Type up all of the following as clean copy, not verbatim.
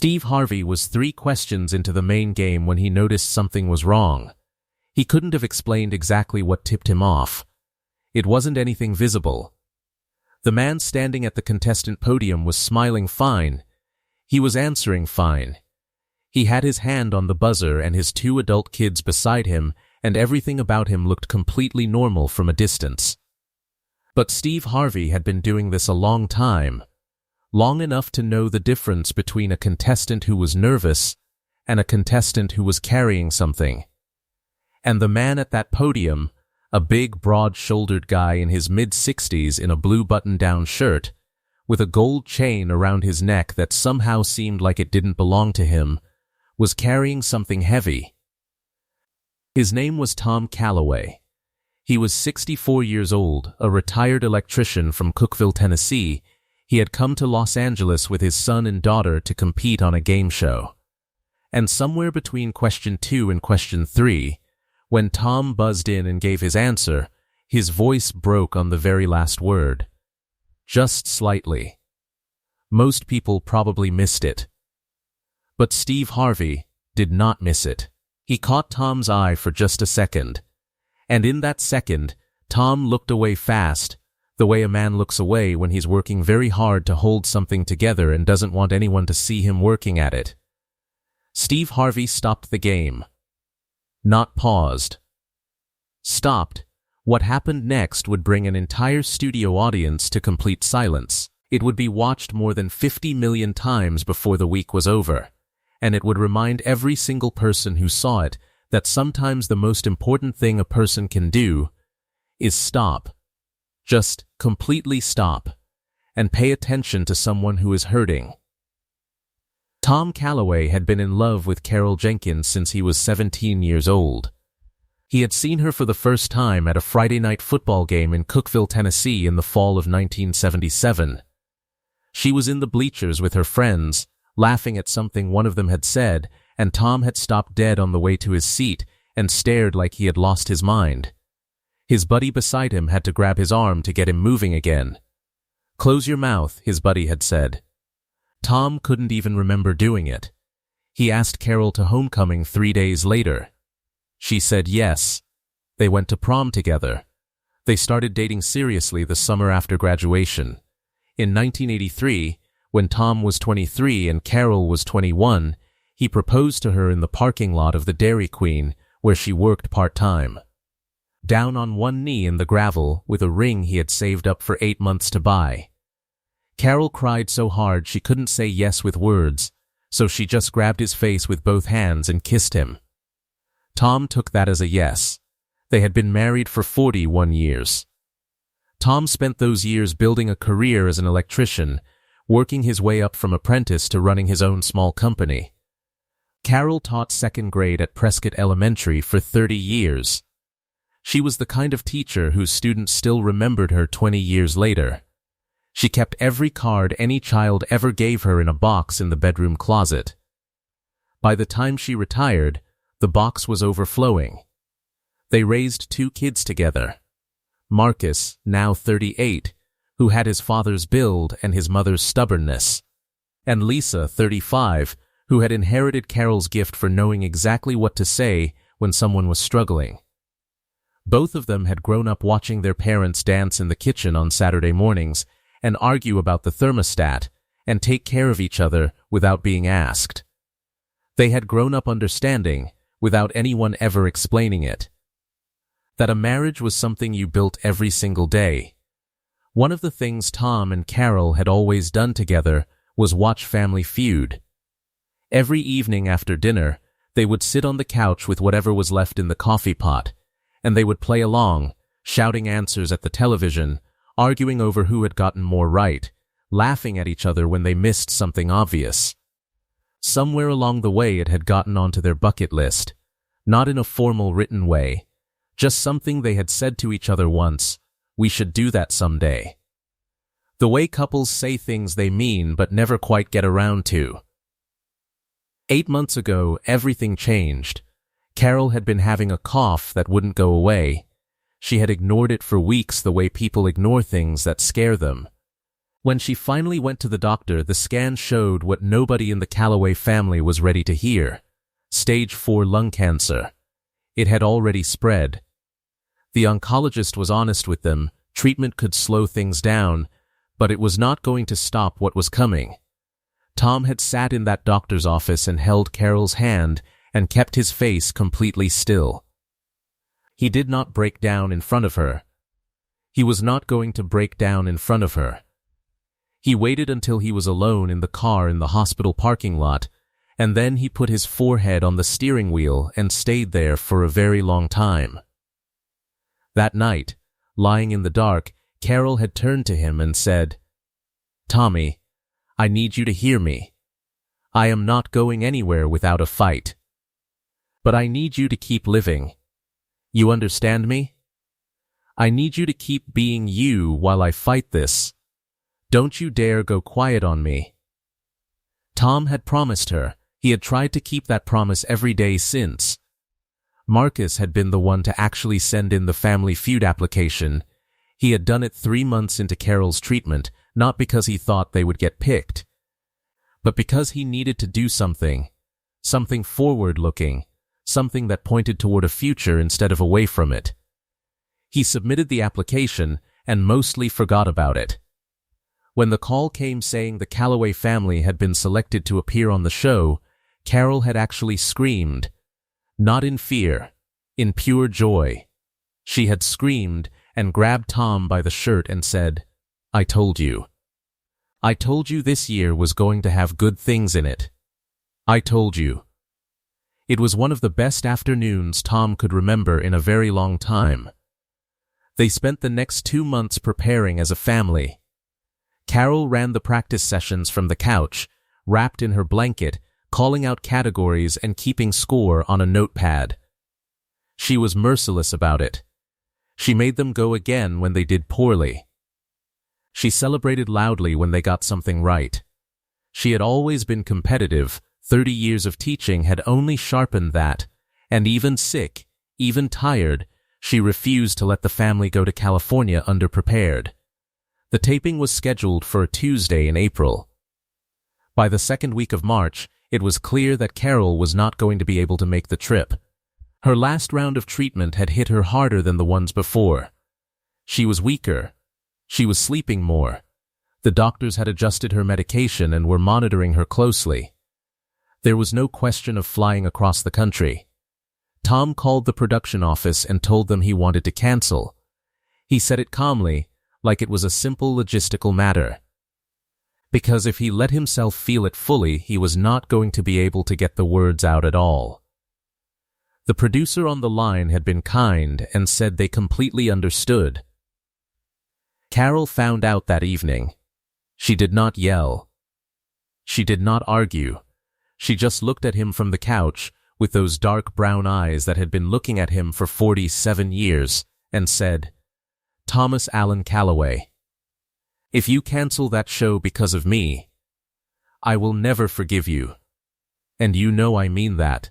Steve Harvey was 3 questions into the main game when he noticed something was wrong. He couldn't have explained exactly what tipped him off. It wasn't anything visible. The man standing at the contestant podium was smiling fine. He was answering fine. He had his hand on the buzzer and his 2 adult kids beside him, and everything about him looked completely normal from a distance. But Steve Harvey had been doing this a long time. Long enough to know the difference between a contestant who was nervous and a contestant who was carrying something. And the man at that podium, a big, broad-shouldered guy in his mid-60s in a blue button-down shirt, with a gold chain around his neck that somehow seemed like it didn't belong to him, was carrying something heavy. His name was Tom Calloway. He was 64 years old, a retired electrician from Cookeville, Tennessee. He had come to Los Angeles with his son and daughter to compete on a game show. And somewhere between question 2 and question 3, when Tom buzzed in and gave his answer, his voice broke on the very last word. Just slightly. Most people probably missed it. But Steve Harvey did not miss it. He caught Tom's eye for just a second. And in that second, Tom looked away fast, the way a man looks away when he's working very hard to hold something together and doesn't want anyone to see him working at it. Steve Harvey stopped the game. Not paused. Stopped. What happened next would bring an entire studio audience to complete silence. It would be watched more than 50 million times before the week was over, and it would remind every single person who saw it that sometimes the most important thing a person can do is stop. Just completely stop and pay attention to someone who is hurting. Tom Calloway had been in love with Carol Jenkins since he was 17 years old. He had seen her for the first time at a Friday night football game in Cookeville, Tennessee in the fall of 1977. She was in the bleachers with her friends, laughing at something one of them had said, and Tom had stopped dead on the way to his seat and stared like he had lost his mind. His buddy beside him had to grab his arm to get him moving again. "Close your mouth," his buddy had said. Tom couldn't even remember doing it. He asked Carol to homecoming 3 days later. She said yes. They went to prom together. They started dating seriously the summer after graduation. In 1983, when Tom was 23 and Carol was 21, he proposed to her in the parking lot of the Dairy Queen, where she worked part-time. Down on one knee in the gravel with a ring he had saved up for 8 months to buy. Carol cried so hard she couldn't say yes with words, so she just grabbed his face with both hands and kissed him. Tom took that as a yes. They had been married for 41 years. Tom spent those years building a career as an electrician, working his way up from apprentice to running his own small company. Carol taught 2nd grade at Prescott Elementary for 30 years. She was the kind of teacher whose students still remembered her 20 years later. She kept every card any child ever gave her in a box in the bedroom closet. By the time she retired, the box was overflowing. They raised 2 kids together. Marcus, now 38, who had his father's build and his mother's stubbornness, and Lisa, 35, who had inherited Carol's gift for knowing exactly what to say when someone was struggling. Both of them had grown up watching their parents dance in the kitchen on Saturday mornings and argue about the thermostat and take care of each other without being asked. They had grown up understanding, without anyone ever explaining it, that a marriage was something you built every single day. One of the things Tom and Carol had always done together was watch Family Feud. Every evening after dinner, they would sit on the couch with whatever was left in the coffee pot, and they would play along, shouting answers at the television, arguing over who had gotten more right, laughing at each other when they missed something obvious. Somewhere along the way it had gotten onto their bucket list, not in a formal written way, just something they had said to each other once, "We should do that someday." The way couples say things they mean but never quite get around to. 8 months ago, everything changed. Carol had been having a cough that wouldn't go away. She had ignored it for weeks the way people ignore things that scare them. When she finally went to the doctor, the scan showed what nobody in the Calloway family was ready to hear: stage 4 lung cancer. It had already spread. The oncologist was honest with them. Treatment could slow things down, but it was not going to stop what was coming. Tom had sat in that doctor's office and held Carol's hand and kept his face completely still. He did not break down in front of her. He was not going to break down in front of her. He waited until he was alone in the car in the hospital parking lot, and then he put his forehead on the steering wheel and stayed there for a very long time. That night, lying in the dark, Carol had turned to him and said, "Tommy, I need you to hear me. I am not going anywhere without a fight. But I need you to keep living. You understand me? I need you to keep being you while I fight this. Don't you dare go quiet on me." Tom had promised her. He had tried to keep that promise every day since. Marcus had been the one to actually send in the Family Feud application. He had done it 3 months into Carol's treatment, not because he thought they would get picked, but because he needed to do something forward-looking, something that pointed toward a future instead of away from it. He submitted the application and mostly forgot about it. When the call came saying the Calloway family had been selected to appear on the show, Carol had actually screamed. Not in fear, in pure joy. She had screamed and grabbed Tom by the shirt and said, "I told you. I told you this year was going to have good things in it. I told you." It was one of the best afternoons Tom could remember in a very long time. They spent the next 2 months preparing as a family. Carol ran the practice sessions from the couch, wrapped in her blanket, calling out categories and keeping score on a notepad. She was merciless about it. She made them go again when they did poorly. She celebrated loudly when they got something right. She had always been competitive. 30 years of teaching had only sharpened that, and even sick, even tired, she refused to let the family go to California underprepared. The taping was scheduled for a Tuesday in April. By the second week of March, it was clear that Carol was not going to be able to make the trip. Her last round of treatment had hit her harder than the ones before. She was weaker. She was sleeping more. The doctors had adjusted her medication and were monitoring her closely. There was no question of flying across the country. Tom called the production office and told them he wanted to cancel. He said it calmly, like it was a simple logistical matter. Because if he let himself feel it fully, he was not going to be able to get the words out at all. The producer on the line had been kind and said they completely understood. Carol found out that evening. She did not yell. She did not argue. She just looked at him from the couch with those dark brown eyes that had been looking at him for 47 years and said, "Thomas Allen Calloway, if you cancel that show because of me, I will never forgive you. And you know I mean that."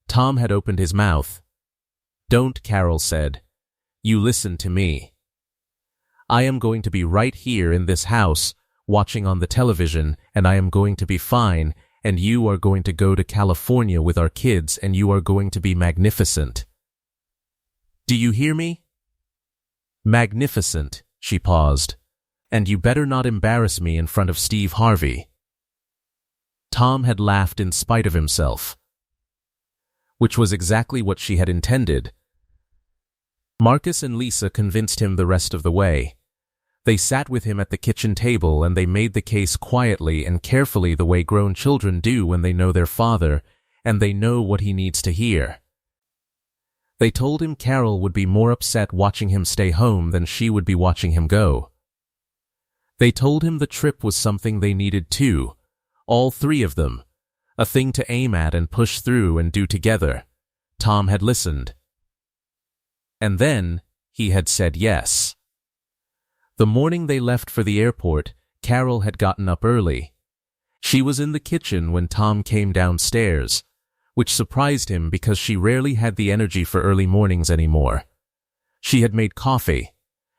Tom had opened his mouth. "Don't," Carol said. "You listen to me. I am going to be right here in this house, watching on the television, and I am going to be fine, and you are going to go to California with our kids, and you are going to be magnificent. Do you hear me? Magnificent." She paused. "And you better not embarrass me in front of Steve Harvey." Tom had laughed in spite of himself, which was exactly what she had intended. Marcus and Lisa convinced him the rest of the way. They sat with him at the kitchen table and they made the case quietly and carefully, the way grown children do when they know their father and they know what he needs to hear. They told him Carol would be more upset watching him stay home than she would be watching him go. They told him the trip was something they needed too, all 3 of them, a thing to aim at and push through and do together. Tom had listened. And then he had said yes. The morning they left for the airport, Carol had gotten up early. She was in the kitchen when Tom came downstairs, which surprised him because she rarely had the energy for early mornings anymore. She had made coffee.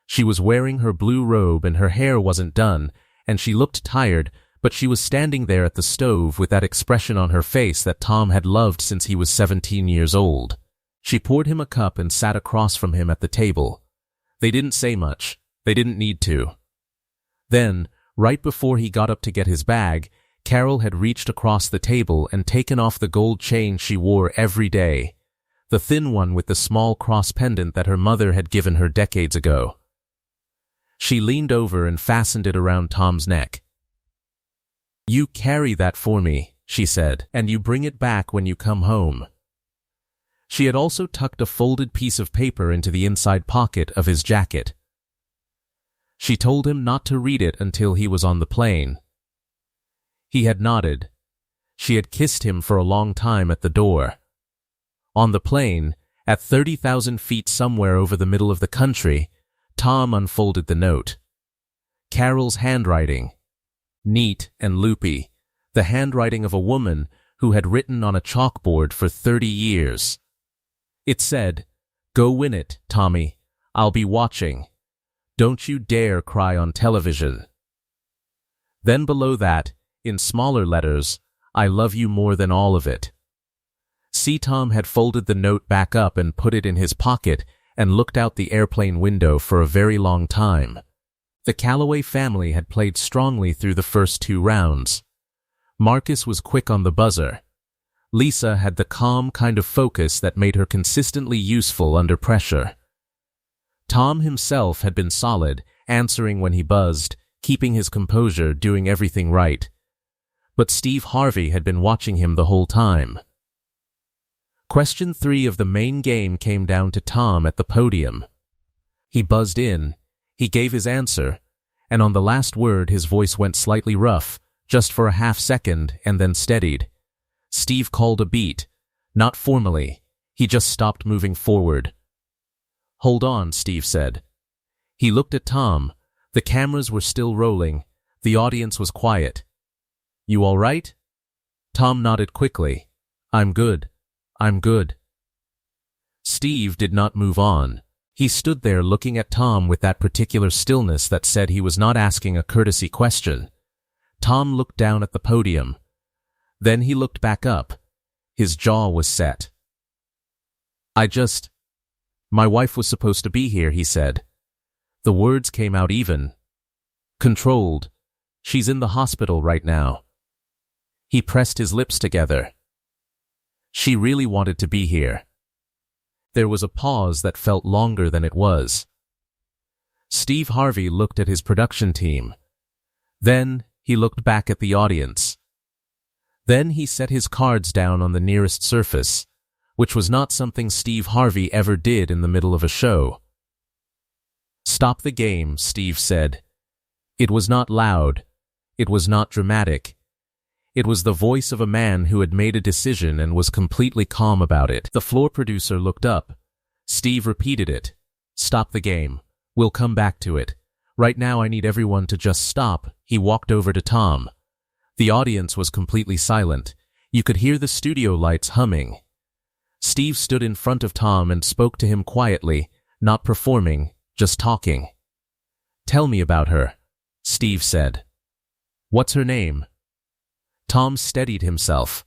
She was wearing her blue robe and her hair wasn't done, and she looked tired, but she was standing there at the stove with that expression on her face that Tom had loved since he was 17 years old. She poured him a cup and sat across from him at the table. They didn't say much. They didn't need to. Then, right before he got up to get his bag, Carol had reached across the table and taken off the gold chain she wore every day, the thin one with the small cross pendant that her mother had given her decades ago. She leaned over and fastened it around Tom's neck. "You carry that for me," she said, "and you bring it back when you come home." She had also tucked a folded piece of paper into the inside pocket of his jacket. She told him not to read it until he was on the plane. He had nodded. She had kissed him for a long time at the door. On the plane, at 30,000 feet somewhere over the middle of the country, Tom unfolded the note. Carol's handwriting. Neat and loopy, the handwriting of a woman who had written on a chalkboard for 30 years. It said, "Go win it, Tommy. I'll be watching. Don't you dare cry on television." Then below that, in smaller letters, "I love you more than all of it." Tom had folded the note back up and put it in his pocket and looked out the airplane window for a very long time. The Calloway family had played strongly through the first 2 rounds. Marcus was quick on the buzzer. Lisa had the calm kind of focus that made her consistently useful under pressure. Tom himself had been solid, answering when he buzzed, keeping his composure, doing everything right. But Steve Harvey had been watching him the whole time. Question 3 of the main game came down to Tom at the podium. He buzzed in, he gave his answer, and on the last word his voice went slightly rough, just for a half second, and then steadied. Steve called a beat, not formally, he just stopped moving forward. "Hold on," Steve said. He looked at Tom. The cameras were still rolling. The audience was quiet. "You all right?" Tom nodded quickly. "I'm good. I'm good." Steve did not move on. He stood there looking at Tom with that particular stillness that said he was not asking a courtesy question. Tom looked down at the podium. Then he looked back up. His jaw was set. My wife was supposed to be here," he said. The words came out even. Controlled. "She's in the hospital right now." He pressed his lips together. "She really wanted to be here." There was a pause that felt longer than it was. Steve Harvey looked at his production team. Then he looked back at the audience. Then he set his cards down on the nearest surface, which was not something Steve Harvey ever did in the middle of a show. "Stop the game," Steve said. It was not loud. It was not dramatic. It was the voice of a man who had made a decision and was completely calm about it. The floor producer looked up. Steve repeated it. "Stop the game. We'll come back to it. Right now I need everyone to just stop." He walked over to Tom. The audience was completely silent. You could hear the studio lights humming. Steve stood in front of Tom and spoke to him quietly, not performing, just talking. "Tell me about her," Steve said. "What's her name?" Tom steadied himself.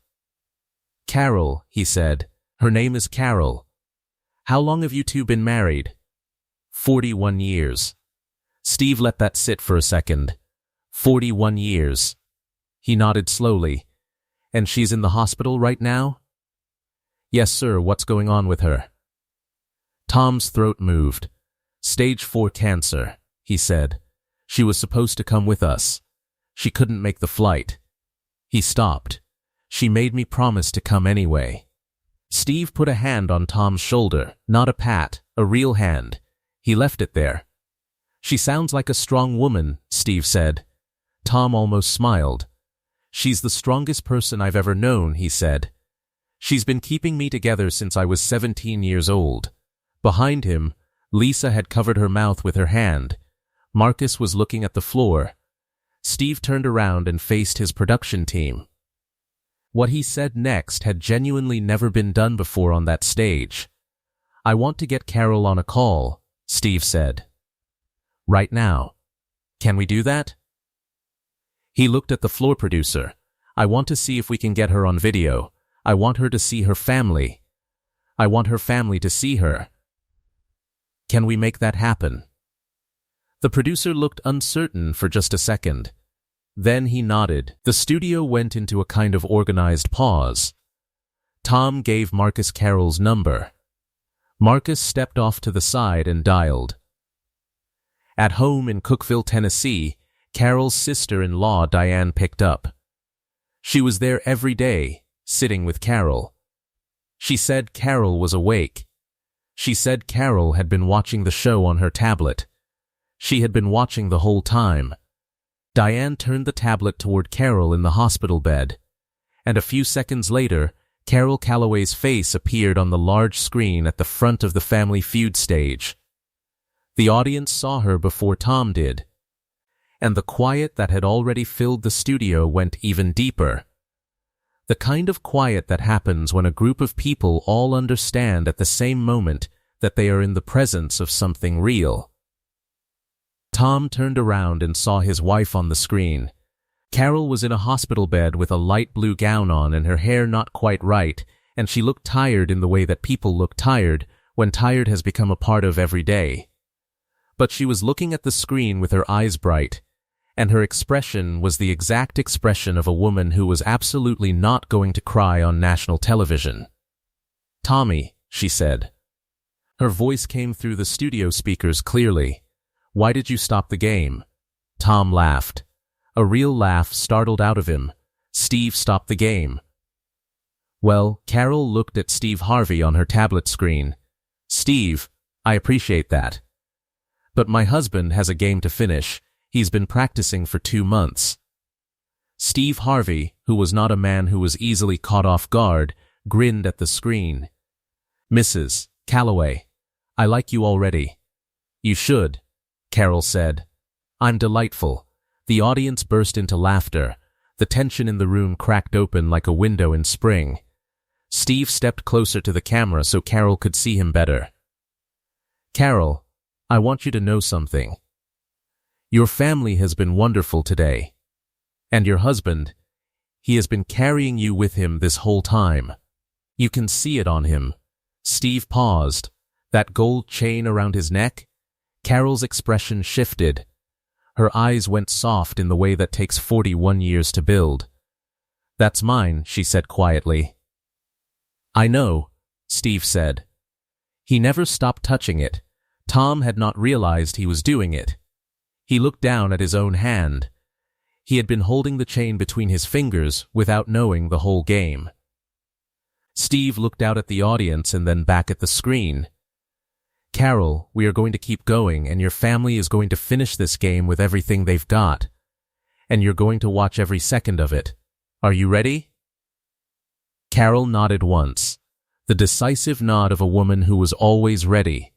"Carol," he said. "Her name is Carol." "How long have you two been married?" 41 years. Steve let that sit for a second. 41 years. He nodded slowly. "And she's in the hospital right now?" "Yes, sir. What's going on with her?" Tom's throat moved. "Stage 4 cancer," he said. "She was supposed to come with us. She couldn't make the flight." He stopped. "She made me promise to come anyway." Steve put a hand on Tom's shoulder, not a pat, a real hand. He left it there. "She sounds like a strong woman," Steve said. Tom almost smiled. "She's the strongest person I've ever known," he said. "She's been keeping me together since I was 17 years old." Behind him, Lisa had covered her mouth with her hand. Marcus was looking at the floor. Steve turned around and faced his production team. What he said next had genuinely never been done before on that stage. "I want to get Carol on a call," Steve said. "Right now. Can we do that?" He looked at the floor producer. I want to see if we can get her on video. I want her to see her family. I want her family to see her. Can we make that happen? The producer looked uncertain for just a second. Then he nodded. The studio went into a kind of organized pause. Tom gave Marcus Carroll's number. Marcus stepped off to the side and dialed. At home in Cookeville, Tennessee, Carroll's sister-in-law Diane picked up. She was there every day, sitting with Carroll. She said Carroll was awake. She said Carroll had been watching the show on her tablet. She had been watching the whole time. Diane turned the tablet toward Carroll in the hospital bed, and a few seconds later, Carroll Calloway's face appeared on the large screen at the front of the Family Feud stage. The audience saw her before Tom did, and the quiet that had already filled the studio went even deeper. The kind of quiet that happens when a group of people all understand at the same moment that they are in the presence of something real. Tom turned around and saw his wife on the screen. Carroll was in a hospital bed with a light blue gown on and her hair not quite right, and she looked tired in the way that people look tired when tired has become a part of every day. But she was looking at the screen with her eyes bright, and her expression was the exact expression of a woman who was absolutely not going to cry on national television. "Tommy," she said. Her voice came through the studio speakers clearly. "Why did you stop the game?" Tom laughed. A real laugh startled out of him. "Steve stopped the game." Well, Carroll looked at Steve Harvey on her tablet screen. "Steve, I appreciate that. But my husband has a game to finish. He's been practicing for 2 months. Steve Harvey, who was not a man who was easily caught off guard, grinned at the screen. "Mrs. Calloway, I like you already." "You should," Carroll said. "I'm delightful." The audience burst into laughter. The tension in the room cracked open like a window in spring. Steve stepped closer to the camera so Carroll could see him better. "Carroll, I want you to know something. Your family has been wonderful today. And your husband, he has been carrying you with him this whole time. You can see it on him." Steve paused. That gold chain around his neck? Carroll's expression shifted. Her eyes went soft in the way that takes 41 years to build. "That's mine," she said quietly. "I know," Steve said. He never stopped touching it. Tom had not realized he was doing it. He looked down at his own hand. He had been holding the chain between his fingers without knowing the whole game. Steve looked out at the audience and then back at the screen. "Carroll, we are going to keep going, and your family is going to finish this game with everything they've got. And you're going to watch every second of it. Are you ready?" Carroll nodded once, the decisive nod of a woman who was always ready.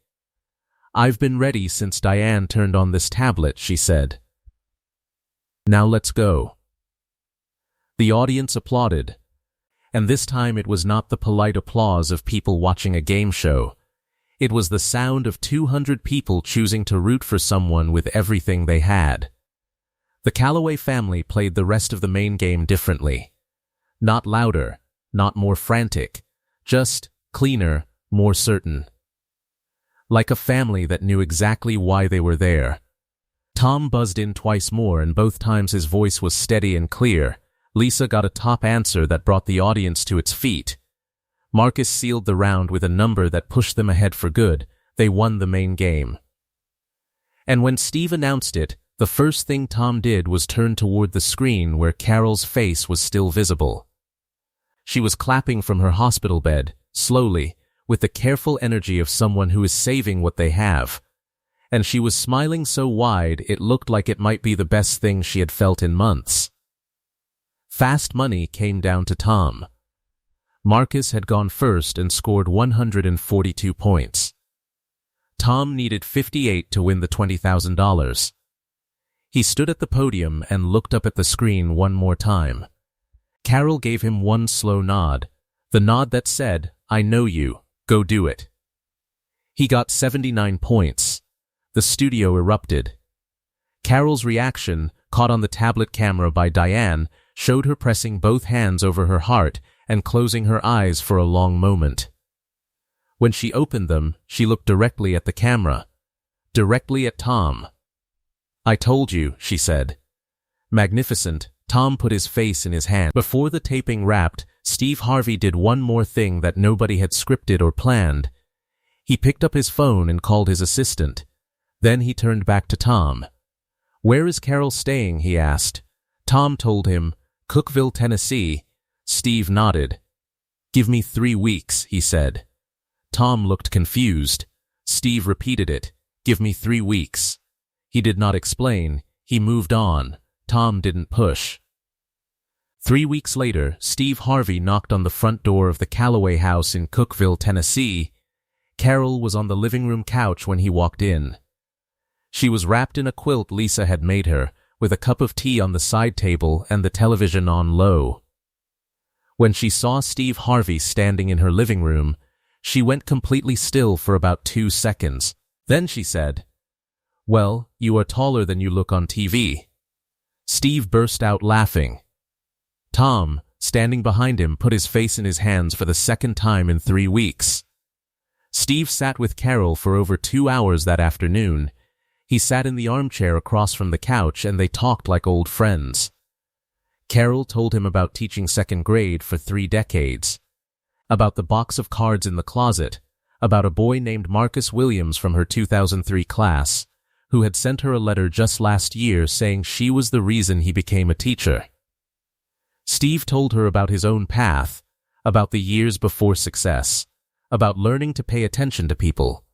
"I've been ready since Diane turned on this tablet," she said. "Now let's go." The audience applauded, and this time it was not the polite applause of people watching a game show. It was the sound of 200 people choosing to root for someone with everything they had. The Calloway family played the rest of the main game differently. Not louder, not more frantic, just cleaner, more certain. Like a family that knew exactly why they were there. Tom buzzed in twice more, and both times his voice was steady and clear. Lisa got a top answer that brought the audience to its feet. Marcus sealed the round with a number that pushed them ahead for good. They won the main game. And when Steve announced it, the first thing Tom did was turn toward the screen where Carroll's face was still visible. She was clapping from her hospital bed, slowly, with the careful energy of someone who is saving what they have. And she was smiling so wide it looked like it might be the best thing she had felt in months. Fast money came down to Tom. Marcus had gone first and scored 142 points. Tom needed 58 to win the $20,000. He stood at the podium and looked up at the screen one more time. Carroll gave him one slow nod, the nod that said, "I know you. Go do it." He got 79 points. The studio erupted. Carroll's reaction, caught on the tablet camera by Diane, showed her pressing both hands over her heart and closing her eyes for a long moment. When she opened them, she looked directly at the camera, directly at Tom. "I told you," she said. Magnificent, Tom put his face in his hand. Before the taping wrapped, Steve Harvey did one more thing that nobody had scripted or planned. He picked up his phone and called his assistant. Then he turned back to Tom. "Where is Carol staying?" he asked. Tom told him, "Cookeville, Tennessee." Steve nodded. "Give me 3 weeks," he said. Tom looked confused. Steve repeated it. "Give me 3 weeks." He did not explain. He moved on. Tom didn't push. 3 weeks later, Steve Harvey knocked on the front door of the Calloway house in Cookeville, Tennessee. Carol was on the living room couch when he walked in. She was wrapped in a quilt Lisa had made her, with a cup of tea on the side table and the television on low. When she saw Steve Harvey standing in her living room, she went completely still for about 2 seconds. Then she said, "Well, you are taller than you look on TV." Steve burst out laughing. Tom, standing behind him, put his face in his hands for the second time in 3 weeks. Steve sat with Carol for over 2 hours that afternoon. He sat in the armchair across from the couch and they talked like old friends. Carol told him about teaching second grade for 3 decades, about the box of cards in the closet, about a boy named Marcus Williams from her 2003 class, who had sent her a letter just last year saying she was the reason he became a teacher. Steve told her about his own path, about the years before success, about learning to pay attention to people.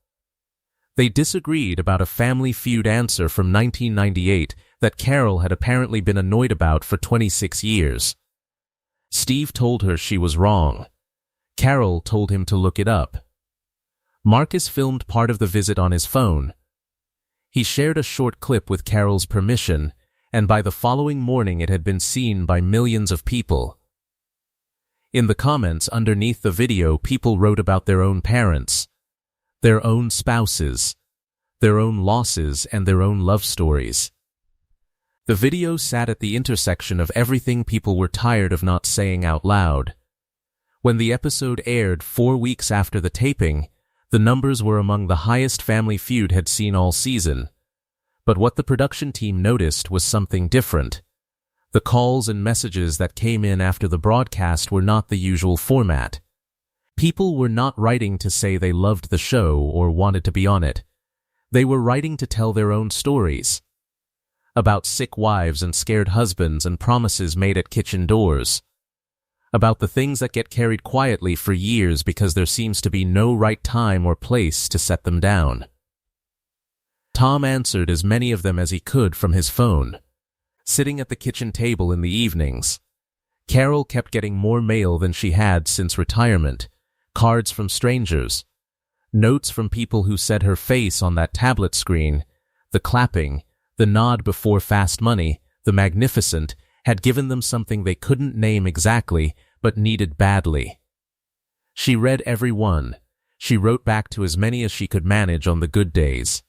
They disagreed about a Family Feud answer from 1998 that Carol had apparently been annoyed about for 26 years. Steve told her she was wrong. Carol told him to look it up. Marcus filmed part of the visit on his phone. He shared a short clip with Carol's permission, and by the following morning it had been seen by millions of people. In the comments underneath the video, people wrote about their own parents, their own spouses, their own losses, and their own love stories. The video sat at the intersection of everything people were tired of not saying out loud. When the episode aired 4 weeks after the taping, the numbers were among the highest Family Feud had seen all season. But what the production team noticed was something different. The calls and messages that came in after the broadcast were not the usual format. People were not writing to say they loved the show or wanted to be on it. They were writing to tell their own stories. About sick wives and scared husbands and promises made at kitchen doors. About the things that get carried quietly for years because there seems to be no right time or place to set them down. Tom answered as many of them as he could from his phone, sitting at the kitchen table in the evenings. Carol kept getting more mail than she had since retirement, cards from strangers, notes from people who said her face on that tablet screen, the clapping, the nod before fast money, the magnificent, had given them something they couldn't name exactly, but needed badly. She read every one. She wrote back to as many as she could manage on the good days.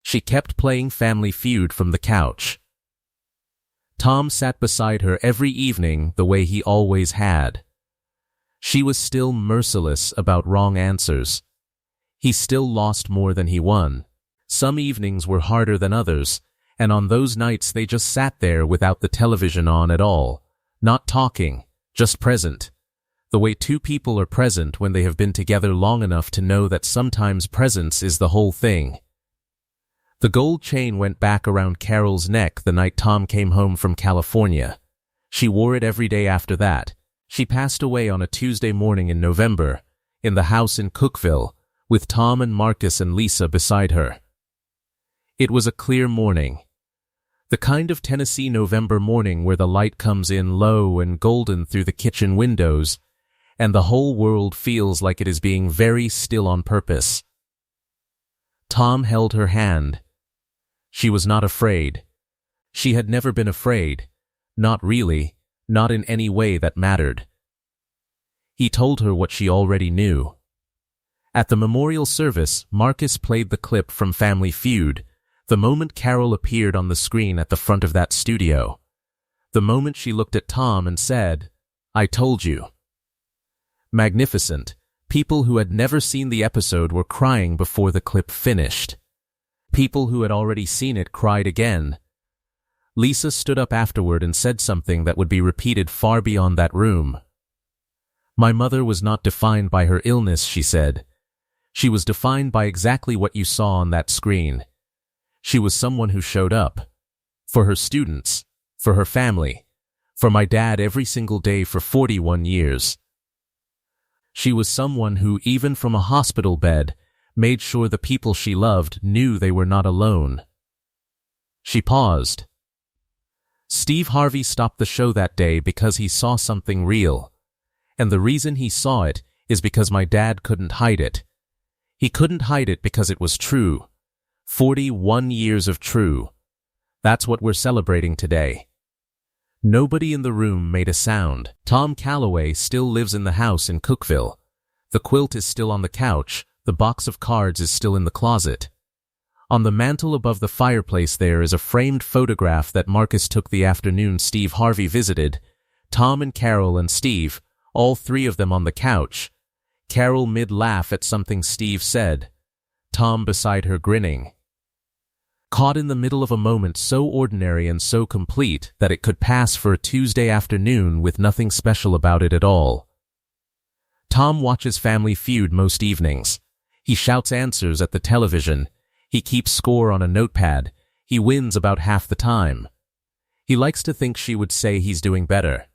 She kept playing Family Feud from the couch. Tom sat beside her every evening the way he always had. She was still merciless about wrong answers. He still lost more than he won. Some evenings were harder than others, and on those nights they just sat there without the television on at all, not talking, just present. The way 2 people are present when they have been together long enough to know that sometimes presence is the whole thing. The gold chain went back around Carol's neck the night Tom came home from California. She wore it every day after that. She passed away on a Tuesday morning in November, in the house in Cookeville, with Tom and Marcus and Lisa beside her. It was a clear morning. The kind of Tennessee November morning where the light comes in low and golden through the kitchen windows, and the whole world feels like it is being very still on purpose. Tom held her hand. She was not afraid. She had never been afraid. Not really, not in any way that mattered. He told her what she already knew. At the memorial service, Marcus played the clip from Family Feud, The moment Carol appeared on the screen at the front of that studio. The moment she looked at Tom and said, "I told you." Magnificent. People who had never seen the episode were crying before the clip finished. People who had already seen it cried again. Lisa stood up afterward and said something that would be repeated far beyond that room. "My mother was not defined by her illness," she said. "She was defined by exactly what you saw on that screen. She was someone who showed up. For her students, for her family, for my dad every single day for 41 years. She was someone who, even from a hospital bed, made sure the people she loved knew they were not alone." She paused. Steve Harvey stopped the show that day because he saw something real. And the reason he saw it is because my dad couldn't hide it. He couldn't hide it because it was true. 41 years of true. That's what we're celebrating today. Nobody in the room made a sound. Tom Calloway still lives in the house in Cookville. The quilt is still on the couch. The box of cards is still in the closet. On the mantel above the fireplace there is a framed photograph that Marcus took the afternoon Steve Harvey visited. Tom and Carol and Steve, all three of them on the couch. Carol mid-laugh at something Steve said. Tom beside her grinning. Caught in the middle of a moment so ordinary and so complete that it could pass for a Tuesday afternoon with nothing special about it at all. Tom watches Family Feud most evenings. He shouts answers at the television. He keeps score on a notepad. He wins about half the time. He likes to think she would say he's doing better.